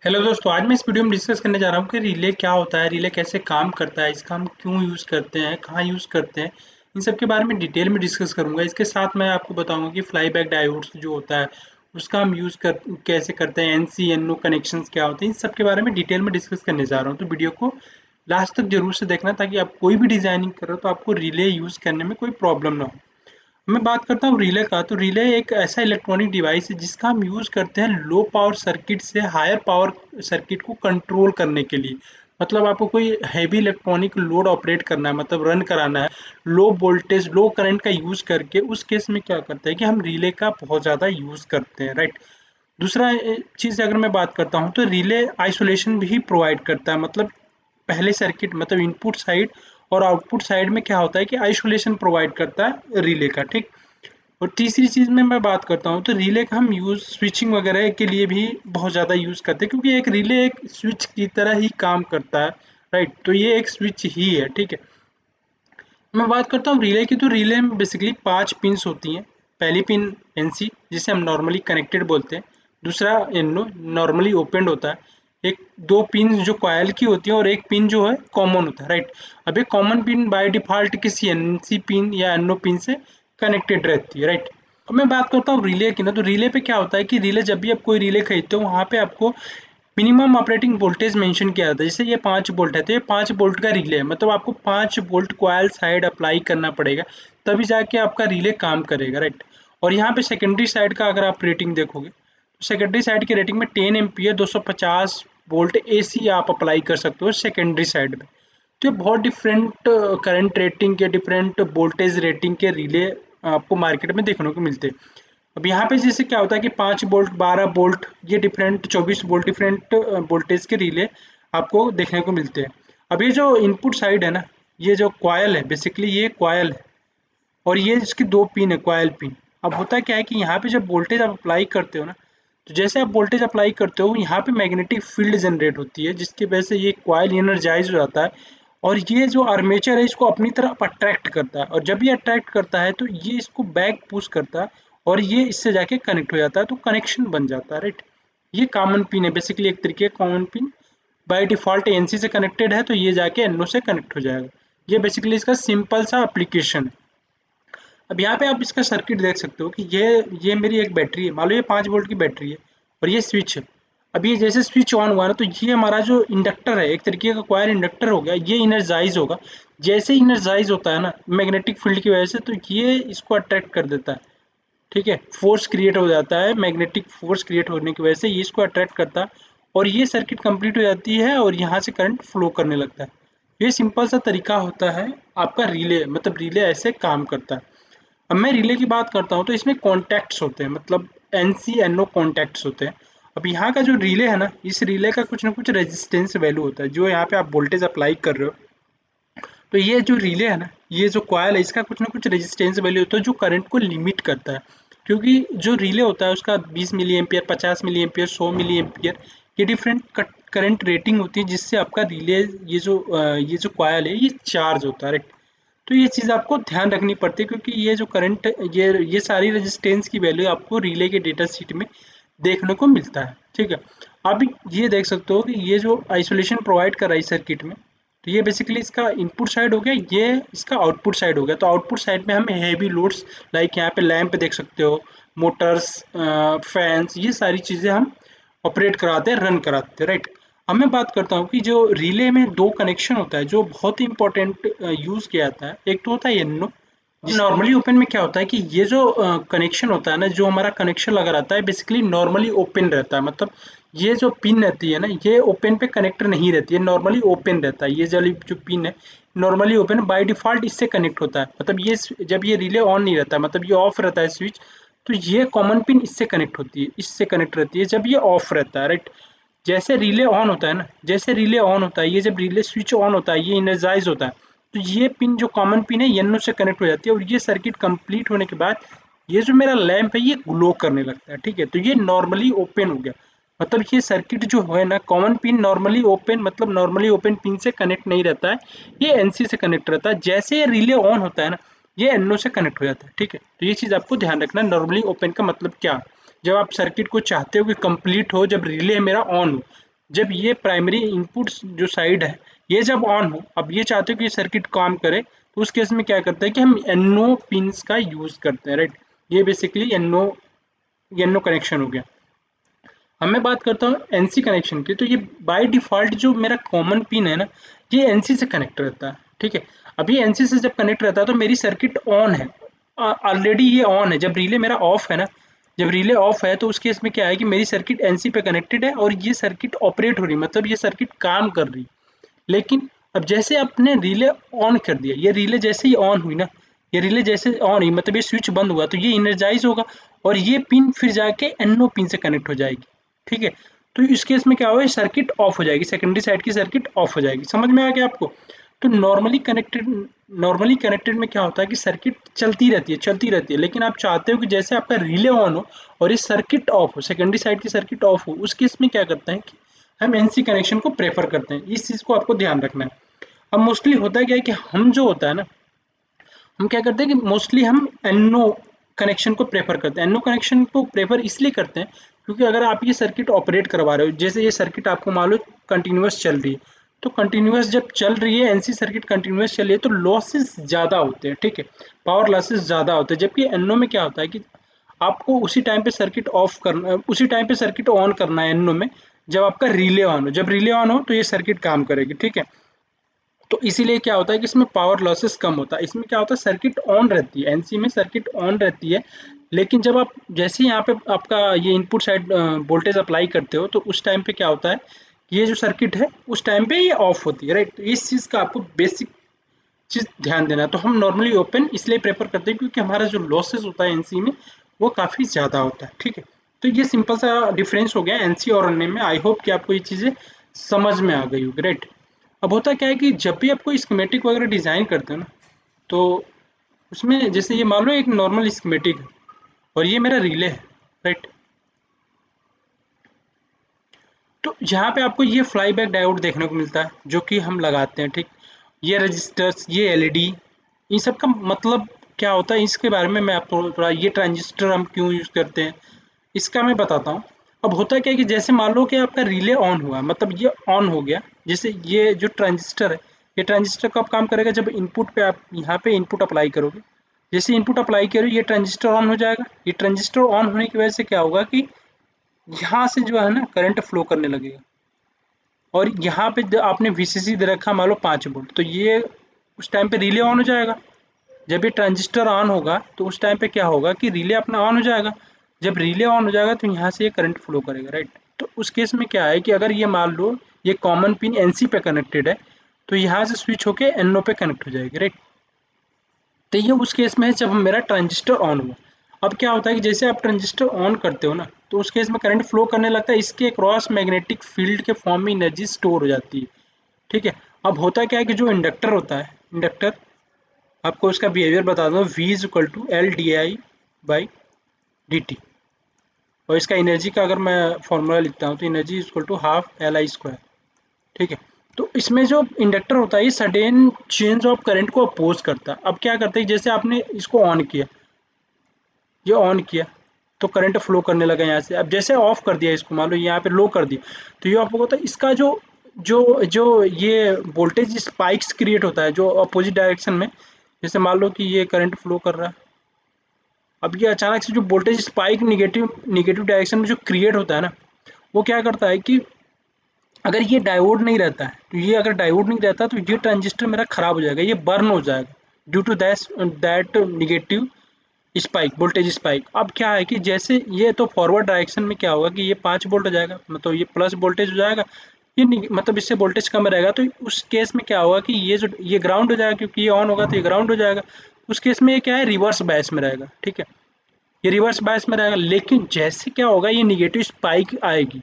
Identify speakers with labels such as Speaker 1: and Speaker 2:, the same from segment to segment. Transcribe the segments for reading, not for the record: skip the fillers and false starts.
Speaker 1: Hello दोस्तों, आज मैं इस वीडियो में डिस्कस करने जा रहा हूँ कि रिले क्या होता है, रिले कैसे काम करता है, इसका हम क्यों यूज़ करते हैं, कहाँ यूज़ करते हैं, इन सब के बारे में डिटेल में डिस्कस करूँगा। इसके साथ मैं आपको बताऊँगा कि फ्लाई बैक डायोड्स जो होता है उसका हम यूज़ कर कैसे करते हैं, एनसी एनओ कनेक्शंस क्या होते हैं, इन सब के बारे में डिटेल में डिस्कस करने जा रहा हूँ। तो वीडियो को लास्ट तक जरूर से देखना ताकि आप कोई भी डिज़ाइनिंग करो तो आपको रिले यूज़ करने में कोई प्रॉब्लम ना हो। मैं बात करता हूँ रिले का, तो रिले एक ऐसा इलेक्ट्रॉनिक डिवाइस है जिसका हम यूज़ करते हैं लो पावर सर्किट से हायर पावर सर्किट को कंट्रोल करने के लिए। मतलब आपको कोई हैवी इलेक्ट्रॉनिक लोड ऑपरेट करना है, मतलब रन कराना है लो वोल्टेज लो करंट का यूज़ करके, उस केस में क्या करते हैं कि हम रिले का बहुत ज़्यादा यूज़ करते हैं, राइट। दूसरा चीज़ अगर मैं बात करता हूँ तो रिले आइसोलेशन भी प्रोवाइड करता है। मतलब पहले सर्किट मतलब इनपुट साइड और आउटपुट साइड में क्या होता है कि आइसोलेशन प्रोवाइड करता है रिले का, ठीक। और तीसरी चीज़ में मैं बात करता हूँ तो रिले का हम यूज़ स्विचिंग वगैरह के लिए भी बहुत ज़्यादा यूज़ करते हैं, क्योंकि एक रिले एक स्विच की तरह ही काम करता है, राइट। तो ये एक स्विच ही है, ठीक है। मैं बात करता हूँ रिले की, तो रिले में बेसिकली 5 पिन्स होती हैं। पहली पिन एनसी जिसे हम नॉर्मली कनेक्टेड बोलते हैं। दूसरा एनओ नॉर्मली ओपनड होता है। एक दो पिन जो कॉयल की होती है और एक पिन जो है कॉमन होता है, राइट। अब एक कॉमन पिन बाय डिफ़ॉल्ट किसी एनसी पिन या एनओ पिन से कनेक्टेड रहती है, राइट। अब मैं बात करता हूँ रिले की ना, तो रिले पे क्या होता है कि रिले जब भी आप कोई रिले खरीदते हो वहाँ पे आपको मिनिमम ऑपरेटिंग वोल्टेज मेंशन किया जाता है। जैसे ये 5 वोल्ट है तो ये 5 वोल्ट का रिले है, मतलब आपको 5 वोल्ट कॉइल साइड अप्लाई करना पड़ेगा, तभी जाके आपका रिले काम करेगा, राइट। और यहाँ पे सेकेंडरी साइड का अगर आप रेटिंग देखोगे तो सेकेंडरी साइड की रेटिंग में 10 एम्पियर 250 वोल्ट एसी आप अप्लाई कर सकते हो सेकेंडरी साइड में। तो ये बहुत डिफरेंट करंट रेटिंग के डिफरेंट वोल्टेज रेटिंग के रिले आपको मार्केट में देखने को मिलते हैं। अब यहाँ पे जैसे क्या होता है कि 5 वोल्ट 12 वोल्ट ये डिफरेंट 24 वोल्ट डिफरेंट वोल्टेज के रिले आपको देखने को मिलते हैं। अब ये जो इनपुट साइड है ना, ये जो कॉयल है बेसिकली ये कॉयल है और ये इसकी दो पिन है कॉयल पिन। अब होता क्या है कि यहाँ पे जब वोल्टेज आप अप्लाई करते हो ना, तो जैसे आप वोल्टेज अप्लाई करते हो यहाँ पे मैग्नेटिक फील्ड जनरेट होती है जिसकी वजह से ये कॉयल एनर्जाइज हो जाता है और ये जो आर्मेचर है इसको अपनी तरफ अट्रैक्ट करता है, और जब ये अट्रैक्ट करता है तो ये इसको बैक पुश करता है और ये इससे जाके कनेक्ट हो जाता है, तो कनेक्शन बन जाता है, राइट। ये कॉमन पिन है बेसिकली, एक तरीके का common pin by default NC से कनेक्टेड है तो ये जाके एनओ से कनेक्ट हो जाएगा। ये बेसिकली इसका सिंपल सा एप्लीकेशन है। अब यहाँ पे आप इसका सर्किट देख सकते हो कि ये मेरी एक बैटरी है, मान लो ये 5 वोल्ट की बैटरी है और ये स्विच है। अब ये जैसे स्विच ऑन हुआ ना तो ये हमारा जो इंडक्टर है एक तरीके का कॉइल इंडक्टर हो गया, ये इनर्जाइज होगा। जैसे इनर्जाइज होता है ना मैग्नेटिक फील्ड की वजह से, तो ये इसको अट्रैक्ट कर देता है, ठीक है। फोर्स क्रिएट हो जाता है, मैग्नेटिक फोर्स क्रिएट होने की वजह से ये इसको अट्रैक्ट करता है और ये सर्किट कंप्लीट हो जाती है और यहाँ से करंट फ्लो करने लगता है। ये सिंपल सा तरीका होता है आपका रिले, मतलब रिले ऐसे काम करता है। अब मैं रिले की बात करता हूँ तो इसमें कॉन्टैक्ट्स होते हैं, मतलब NC NO कॉन्टैक्ट्स होते हैं। अब यहाँ का जो रिले है ना, इस रिले का कुछ ना कुछ रेजिस्टेंस वैल्यू होता है, जो यहाँ पे आप वोल्टेज अप्लाई कर रहे हो। तो ये जो रिले है ना, ये जो कॉयल है इसका कुछ ना कुछ रेजिस्टेंस वैल्यू होता है जो करंट को लिमिट करता है। क्योंकि जो रिले होता है उसका 20 milliampere 50 milliampere 100 milliampere ये डिफरेंट करंट रेटिंग होती है, जिससे आपका रिले ये जो कॉयल है ये चार्ज होता है, राइट। तो ये चीज़ आपको ध्यान रखनी पड़ती है क्योंकि ये जो करंट ये सारी रेजिस्टेंस की वैल्यू आपको रिले के डेटा शीट में देखने को मिलता है, ठीक है। आप ये देख सकते हो कि ये जो आइसोलेशन प्रोवाइड कर रहा है सर्किट में, तो ये बेसिकली इसका इनपुट साइड हो गया, ये इसका आउटपुट साइड हो गया। तो आउटपुट साइड में हम हैवी लोड्स लाइक यहाँ पे लैंप देख सकते हो, मोटर्स, फैंस, ये सारी चीज़ें हम ऑपरेट कराते हैं, रन कराते हैं, राइट। अब मैं बात करता हूँ कि जो रिले में दो कनेक्शन होता है जो बहुत ही इंपॉर्टेंट यूज़ किया जाता है। एक तो होता है एनो, नॉर्मली ओपन में क्या होता है कि ये जो कनेक्शन होता है ना, जो हमारा कनेक्शन लगा रहता है बेसिकली नॉर्मली ओपन रहता है। मतलब ये जो पिन रहती है ना ये ओपन पे कनेक्ट नहीं रहती है, नॉर्मली ओपन रहता है। ये जो पिन है नॉर्मली ओपन बाय डिफ़ॉल्ट इससे कनेक्ट होता है। मतलब ये जब ये रिले ऑन नहीं रहता, मतलब ये ऑफ रहता है स्विच, तो ये कॉमन पिन इससे कनेक्ट होती है, इससे कनेक्ट रहती है जब ये ऑफ रहता है, राइट। जैसे रिले ऑन होता है ना, जैसे रिले ऑन होता है, ये जब रिले स्विच ऑन होता है ये इनर्जाइज होता है, तो ये पिन जो कॉमन पिन है येनो से कनेक्ट हो जाती है और ये सर्किट कंप्लीट होने के बाद ये जो मेरा लैंप है ये ग्लो करने लगता है, ठीक है। तो ये नॉर्मली ओपन हो गया, मतलब ये सर्किट जो है ना कॉमन पिन नॉर्मली ओपन, मतलब नॉर्मली ओपन पिन से कनेक्ट नहीं रहता है, ये एनसी से कनेक्ट रहता है। जैसे ये रिले ऑन होता है ना ये एनओ से कनेक्ट हो जाता है, ठीक है। तो ये चीज़ आपको ध्यान रखना, नॉर्मली ओपन का मतलब क्या, जब आप सर्किट को चाहते हो कि कंप्लीट हो, जब रिले मेरा ऑन हो जब ये प्राइमरी इनपुट जो साइड है ये जब ऑन हो, अब ये चाहते हो कि सर्किट काम करे, तो उस केस में क्या करते हैं कि हम NO पिंस का यूज करते हैं, राइट। ये बेसिकली NO कनेक्शन हो गया। अब मैं बात करता हूँ NC कनेक्शन की। तो ये बाय डिफ़ॉल्ट जो मेरा कॉमन पिन है ना, ये NC से कनेक्ट रहता है, ठीक है। अब ये NC से जब कनेक्ट रहता है तो मेरी सर्किट ऑन है, ऑलरेडी ये ऑन है। जब रिले मेरा ऑफ है ना, जब रिले ऑफ है तो उस केस में क्या है कि मेरी सर्किट NC पे कनेक्टेड है और ये सर्किट ऑपरेट हो रही है, मतलब ये सर्किट काम कर रही है। लेकिन अब जैसे आपने रिले ऑन कर दिया, ये रिले जैसे ही ऑन हुई ना, ये रिले जैसे ऑन हुई मतलब ये स्विच बंद हुआ, तो ये इनर्जाइज होगा और ये पिन फिर जाके NO पिन से कनेक्ट हो जाएगी, ठीक है। तो इस केस में क्या होगा, सर्किट ऑफ हो जाएगी, सेकेंडरी साइड की सर्किट ऑफ हो जाएगी। समझ में आ गया आपको? तो नॉर्मली कनेक्टेड में क्या होता है कि सर्किट चलती रहती है, लेकिन आप चाहते हो कि जैसे आपका रिले ऑन हो और ये सर्किट ऑफ हो, सेकेंडरी साइड की सर्किट ऑफ हो, उस केस में क्या करते हैं कि हम NC कनेक्शन को प्रेफर करते हैं। इस चीज़ को आपको ध्यान रखना है। अब मोस्टली होता है क्या है कि हम जो होता है ना, हम क्या करते हैं कि मोस्टली हम NO कनेक्शन को प्रेफर करते हैं। NO कनेक्शन को प्रेफर इसलिए करते हैं क्योंकि अगर आप ये सर्किट ऑपरेट करवा रहे हो, जैसे ये सर्किट आपको मान लो कंटिन्यूस चल रही है, तो कंटिन्यूस जब चल रही है, NC सर्किट कंटिन्यूस चल रही है, तो लॉसेस ज़्यादा होते हैं, ठीक है, पावर लॉसेस ज़्यादा होते हैं। जबकि NO में क्या होता है कि आपको उसी टाइम पे सर्किट ऑफ करना, उसी टाइम पे सर्किट ऑन करना है NO में, जब आपका रिले ऑन हो। जब रिले ऑन हो तो ये सर्किट काम करेगी, ठीक है। तो इसीलिए क्या होता है कि इसमें पावर लॉसेस कम होता है। इसमें क्या होता है, सर्किट ऑन रहती है, NC में सर्किट ऑन रहती है, लेकिन जब आप जैसे यहाँ पे आपका ये इनपुट साइड वोल्टेज अप्लाई करते हो, तो उस टाइम पे क्या होता है, ये जो सर्किट है उस टाइम पे ये ऑफ होती है, राइट। तो इस चीज़ का आपको बेसिक चीज़ ध्यान देना है। तो हम नॉर्मली ओपन इसलिए प्रेफर करते हैं क्योंकि हमारा जो लॉसेस होता है NC में वो काफ़ी ज़्यादा होता है, ठीक है। तो ये सिंपल सा डिफरेंस हो गया NC और NA में। आई होप कि आपको ये चीज़ें समझ में आ गई होगी, राइट। अब होता क्या है कि जब भी आप कोई स्कीमेटिक वगैरह डिज़ाइन करते हो ना, तो उसमें जैसे ये मान लो एक नॉर्मल स्कीमेटिक है और ये मेरा रिले है, राइट। तो यहाँ पे आपको ये फ्लाई बैक डायोड देखने को मिलता है जो कि हम लगाते हैं, ठीक। ये रजिस्टर्स, ये LED, इन सब का मतलब क्या होता है इसके बारे में मैं आपको थोड़ा, ये ट्रांजिस्टर हम क्यों यूज़ करते हैं इसका मैं बताता हूँ। अब होता क्या है कि जैसे मान लो कि आपका रिले ऑन हुआ, मतलब ये ऑन हो गया, जैसे ये जो ट्रांजिस्टर है, ये ट्रांजिस्टर कब काम करेगा, जब इनपुट पे आप यहाँ पे इनपुट अप्लाई करोगे। जैसे इनपुट अप्लाई करो ये ट्रांजिस्टर ऑन हो जाएगा। ये ट्रांजिस्टर ऑन होने की वजह से क्या होगा कि यहाँ से जो है ना करंट फ्लो करने लगेगा, और यहाँ पे आपने VCC दे रखा मान लो 5 वोल्ट, तो ये उस टाइम पे रिले ऑन हो जाएगा। जब ये ट्रांजिस्टर ऑन होगा तो उस टाइम पे क्या होगा कि रिले अपना ऑन हो जाएगा। जब रिले ऑन हो जाएगा तो यहाँ से ये करंट फ्लो करेगा, राइट। तो उस केस में क्या है कि अगर ये मान लो ये कॉमन पिन NC पे कनेक्टेड है, तो यहाँ से स्विच होके NO पे कनेक्ट हो जाएगी, राइट। तो ये उस केस में है जब मेरा ट्रांजिस्टर ऑन हुआ। अब क्या होता है कि जैसे आप ट्रांजिस्टर ऑन करते हो ना, तो उस केस में करंट फ्लो करने लगता है, इसके क्रॉस मैग्नेटिक फील्ड के फॉर्म में एनर्जी स्टोर हो जाती है, ठीक है। अब होता क्या है कि जो इंडक्टर होता है, इंडक्टर आपको उसका बिहेवियर बता दो, V is equal to LdI/dt। और इसका एनर्जी का अगर मैं फॉर्मूला लिखता हूँ तो energy is equal to half LI², ठीक है। तो इसमें जो इंडक्टर होता है ये सडन चेंज ऑफ करंट को अपोज करता है। अब क्या करते हैं, जैसे आपने इसको ऑन किया, ये ऑन किया तो करंट फ्लो करने लगा यहाँ से। अब जैसे ऑफ कर दिया इसको, मान लो यहाँ पे लो कर दिया, तो ये आपको होता है इसका जो जो जो ये वोल्टेज स्पाइक्स क्रिएट होता है जो अपोजिट डायरेक्शन में। जैसे मान लो कि ये करंट फ्लो कर रहा है, अब ये अचानक से जो voltage spike negative negative direction में जो क्रिएट होता है ना, वो क्या करता है कि अगर ये डायोड नहीं रहता है, तो ये अगर डायोड नहीं रहता तो ये ट्रांजिस्टर मेरा खराब हो जाएगा, ये बर्न हो जाएगा due to that negative spike, voltage spike. अब क्या है कि जैसे ये तो फॉरवर्ड डायरेक्शन में क्या होगा कि ये 5 वोल्ट हो जाएगा, मतलब ये प्लस वोल्टेज हो जाएगा, ये मतलब इससे वोल्टेज कम रहेगा। तो उस केस में क्या होगा कि ये जो ये ग्राउंड हो जाएगा, क्योंकि ये ऑन होगा तो ये ग्राउंड हो जाएगा। उस केस में ये क्या है, रिवर्स बायस में रहेगा, ठीक है, ये रिवर्स बायस में रहेगा। लेकिन जैसे क्या होगा, ये निगेटिव स्पाइक आएगी,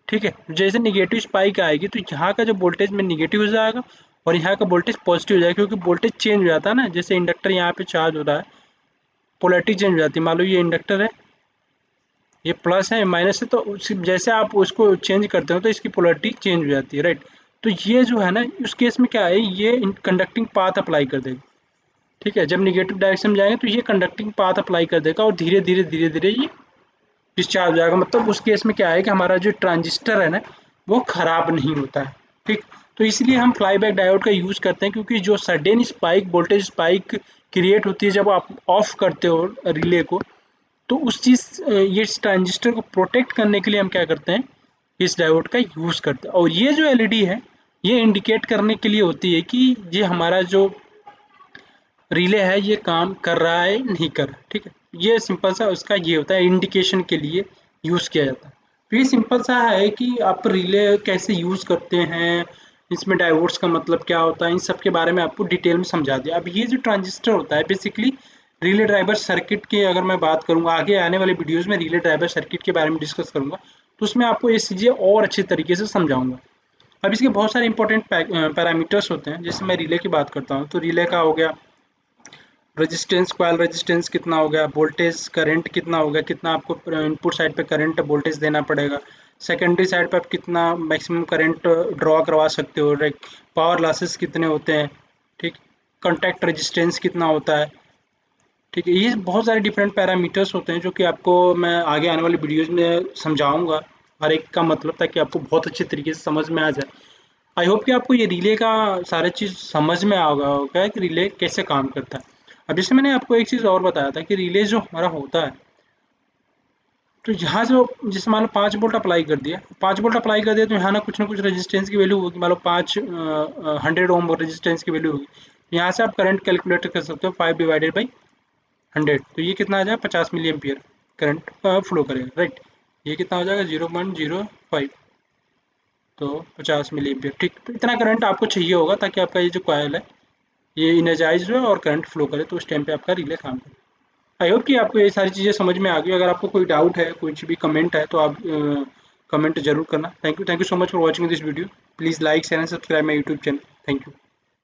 Speaker 1: ठीक है, जैसे निगेटिव स्पाइक आएगी तो यहाँ का जो वोल्टेज में निगेटिव हो जाएगा और यहाँ का वोल्टेज पॉजिटिव हो जाएगा, क्योंकि वोल्टेज चेंज हो जाता है ना। जैसे इंडक्टर यहाँ पे चार्ज हो रहा है, पोलैरिटी चेंज हो जाती है। मान लो ये इंडक्टर है, ये प्लस है माइनस है, तो जैसे आप उसको चेंज करते हो तो इसकी पोलैरिटी चेंज हो जाती है, राइट। तो ये जो है ना, उस केस में क्या है, ये कंडक्टिंग पाथ अप्लाई कर देगा, ठीक है। जब निगेटिव डायरेक्शन में जाएंगे तो ये कंडक्टिंग पाथ अप्लाई कर देगा और धीरे धीरे धीरे धीरे ये डिस्चार्ज हो जाएगा। मतलब उस केस में क्या है कि हमारा जो ट्रांजिस्टर है ना, वो ख़राब नहीं होता है, ठीक। तो इसलिए हम फ्लाई बैक डायोड का यूज़ करते हैं, क्योंकि जो sudden spike, voltage spike create होती है जब आप ऑफ करते हो रिले को, तो उस चीज़ ये इस ट्रांजिस्टर को प्रोटेक्ट करने के लिए हम क्या करते हैं, इस डायोड का यूज़ करते हैं। और ये जो एलईडी है, ये इंडिकेट करने के लिए होती है कि ये हमारा जो रिले है ये काम कर रहा है नहीं कर रहा, ठीक है। ये सिंपल सा उसका ये होता है, इंडिकेशन के लिए यूज़ किया जाता है। तो ये सिंपल सा है कि आप रिले कैसे यूज़ करते हैं, इसमें डायोड्स का मतलब क्या होता है, इन सब के बारे में आपको डिटेल में समझा दिया। अब ये जो ट्रांजिस्टर होता है बेसिकली रिले ड्राइवर सर्किट की अगर मैं बात करूँगा, आगे आने वाले वीडियोज़ में रिले ड्राइवर सर्किट के बारे में डिस्कस करूँगा, तो उसमें आपको ये चीज़ें और अच्छे तरीके से समझाऊँगा। अब इसके बहुत सारे इंपॉर्टेंट पैरामीटर्स होते हैं। जैसे मैं रिले की बात करता हूँ, तो रिले का हो गया रेजिस्टेंस, कॉइल रेजिस्टेंस कितना हो गया, वोल्टेज करंट कितना हो गया, कितना आपको इनपुट साइड पे करंट वोल्टेज देना पड़ेगा, सेकेंडरी साइड पे आप कितना मैक्सिमम करंट ड्रॉ करवा सकते हो, लाइक पावर लॉसेस कितने होते हैं, ठीक, कॉन्टैक्ट रेजिस्टेंस कितना होता है, ठीक है। ये बहुत सारे डिफरेंट पैरामीटर्स होते हैं जो कि आपको मैं आगे आने वाली वीडियोज़ में समझाऊंगा, हर एक का मतलब, ताकि आपको बहुत अच्छे तरीके से समझ में आ जाए। आई होप कि आपको ये रिले का सारा चीज़ समझ में आ गया होगा कि रिले कैसे काम करता है। अब जैसे मैंने आपको एक चीज़ और बताया था कि रिले जो हमारा होता है, तो यहाँ जो जैसे मान लो 5 वोल्ट अप्लाई कर दिया, 5 वोल्ट अप्लाई कर दिया, तो यहाँ ना कुछ रेजिस्टेंस की वैल्यू होगी, मान लो 100 ओम रेजिस्टेंस की वैल्यू होगी। यहाँ से आप करंट कैलकुलेट कर सकते हो, 5/100, तो ये कितना आ जाएगा, 50 मिली एम्पियर करंट फ्लो करेगा, राइट। ये कितना हो जाएगा, 0.05, तो 50 मिली एम्पियर, ठीक। तो इतना करंट आपको चाहिए होगा ताकि आपका ये जो कॉइल है ये इनर्जाइज हो और करंट फ्लो करे, तो उस टाइम पे आपका रिले काम करे। आई होप कि आपको ये सारी चीज़ें समझ में आ गई। अगर आपको कोई डाउट है, कुछ भी कमेंट है, तो आप कमेंट जरूर करना। Thank you so much for watching this video. Please like share and subscribe my YouTube channel. Thank you.